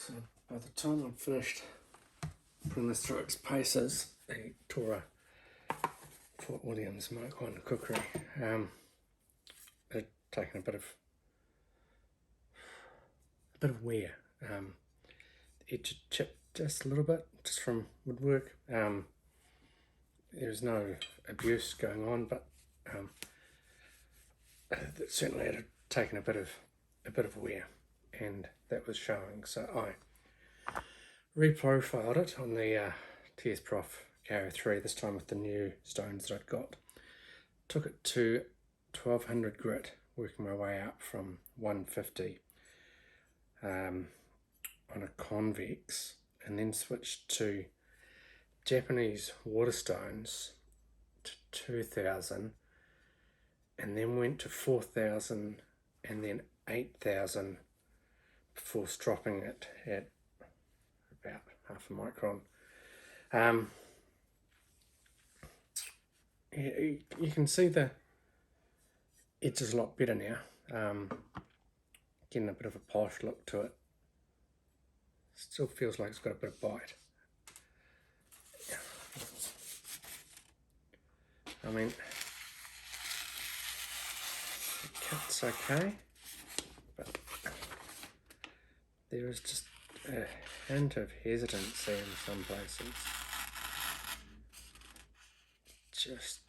So by the time I'd finished putting this through its paces, the Tora FW MK1 kukri, it had taken a bit of wear. The edge had chipped just a little bit, just from woodwork. There was no abuse going on, but it certainly had taken a bit of wear, and that was showing. So I reprofiled it on the TS Prof KO3, this time with the new stones that I'd got. Took it to 1200 grit, working my way up from 150 on a convex, and then switched to Japanese water stones to 2000, and then went to 4000 and then 8000 before stropping it at about half a micron. You can see the edge is a lot better now. Getting a bit of a polished look to it. Still feels like it's got a bit of bite. I mean, it cuts okay, but there is just a hint of hesitancy in some places. Just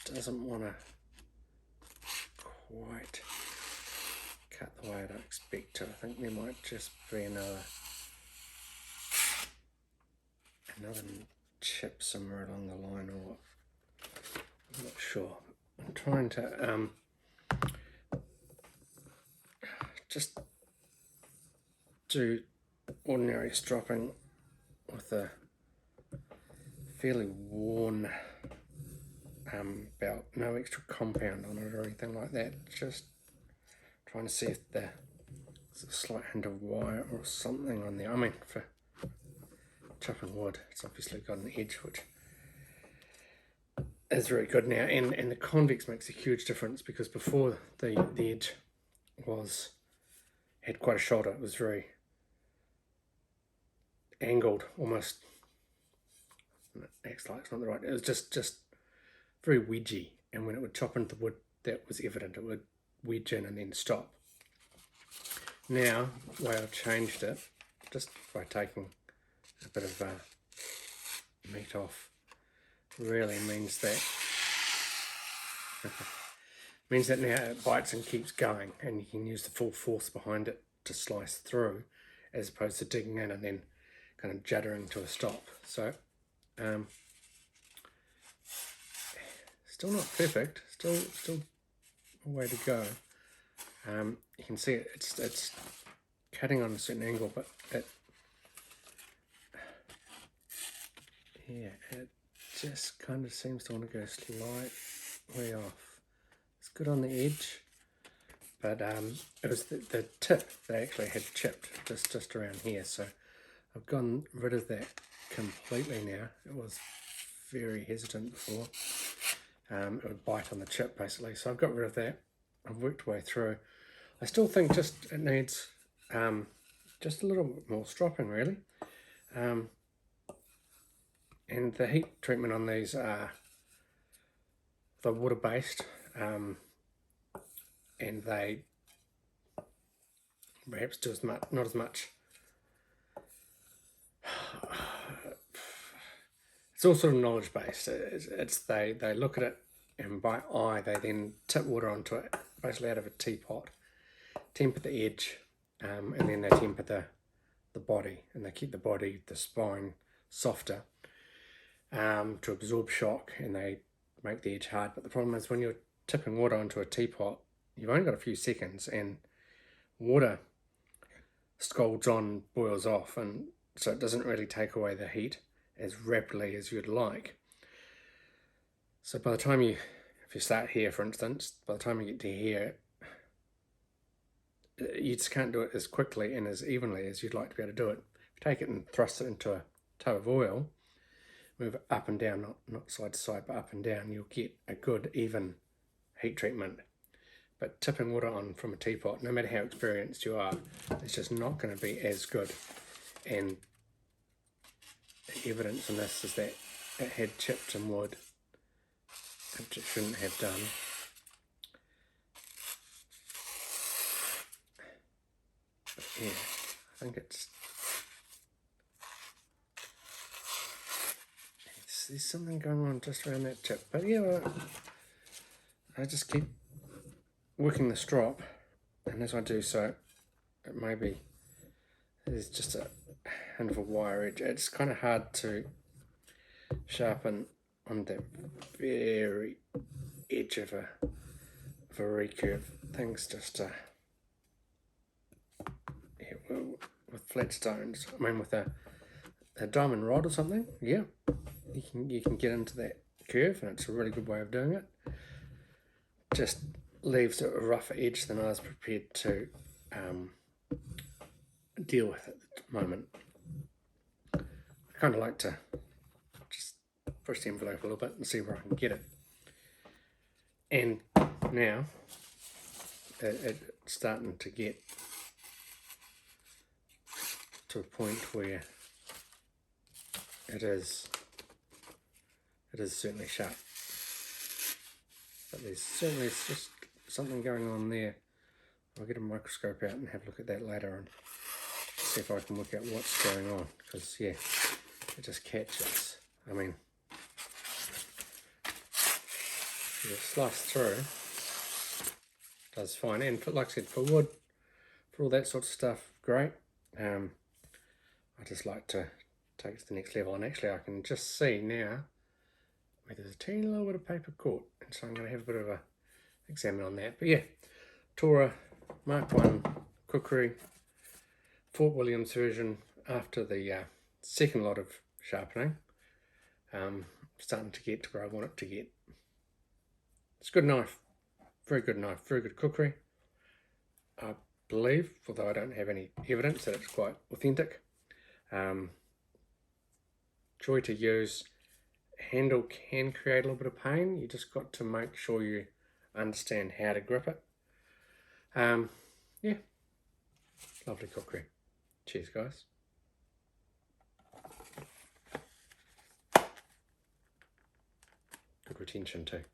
doesn't want to quite cut the way I'd expect to. I think there might just be another chip somewhere along the line, or I'm not sure. I'm trying to just do ordinary stropping with a fairly worn belt, no extra compound on it or anything like that. Just trying to see if there's a slight hint of wire or something on there. I mean, for chopping wood, it's obviously got an edge which is very good now, and the convex makes a huge difference, because before the edge had quite a shoulder. It was very angled, almost. Acts like it's not the right. It was just very wedgy, and when it would chop into the wood, that was evident. It would wedge in and then stop. Now, the way I've changed it, just by taking a bit of meat off, really means that now it bites and keeps going, and you can use the full force behind it to slice through, as opposed to digging in and then kind of juddering to a stop. So still not perfect, still a way to go. You can see it's cutting on a certain angle, but it just kind of seems to want to go slightly off. It's good on the edge, but it was the tip that actually had chipped just around here, so I've gotten rid of that completely now. It was very hesitant before. It would bite on the chip basically, so I've got rid of that. I've worked my way through. I still think it needs just a little bit more stropping, really. And the heat treatment on these are the water based, and they perhaps do not as much. It's all sort of knowledge based. They look at it, and by eye they then tip water onto it, basically out of a teapot, temper the edge, and then they temper the body, and they keep the spine softer to absorb shock, and they make the edge hard. But the problem is, when you're tipping water onto a teapot, you've only got a few seconds, and water scalds on, boils off, and so it doesn't really take away the heat as rapidly as you'd like. So by the time if you start here, for instance, by the time you get to here, you just can't do it as quickly and as evenly as you'd like to be able to do it. If you take it and thrust it into a tub of oil, move it up and down, not side to side, but up and down, you'll get a good even heat treatment. but tipping water on from a teapot, no matter how experienced you are, it's just not going to be as good. And the evidence in this is that it had chipped in wood, which it shouldn't have done. But yeah, I think there's something going on just around that tip. But yeah, well, I just keep working the strop, and as I do so, it maybe there's just a hint of a wire edge. It's kind of hard to sharpen on that very edge of a recurve. Things just yeah, well, with flat stones, I mean with a diamond rod or something, yeah, you can get into that curve, and it's a really good way of doing it. Just leaves a rougher edge than I was prepared to deal with at the moment. I kind of like to just push the envelope a little bit and see where I can get it. And now it's starting to get to a point where it is certainly sharp. But there's certainly just something going on there. I'll get a microscope out and have a look at that later and see if I can work out what's going on. Because yeah, it just catches. I mean, you slice through, does fine. And for, like I said, for wood, for all that sort of stuff, great. I just like to take it to the next level, and actually I can just see now where there's a teeny little bit of paper caught, and so I'm going to have a bit of a examine on that. But yeah, Tora MK1 kukri, Fort Williams version after the second lot of sharpening. Starting to get to where I want it to get. It's a good knife, very good knife, very good kukri. I believe, although I don't have any evidence, that it's quite authentic. Joy to use. Handle can create a little bit of pain. You just got to make sure you understand how to grip it. Yeah, lovely kukri. Cheers, guys. Good retention too.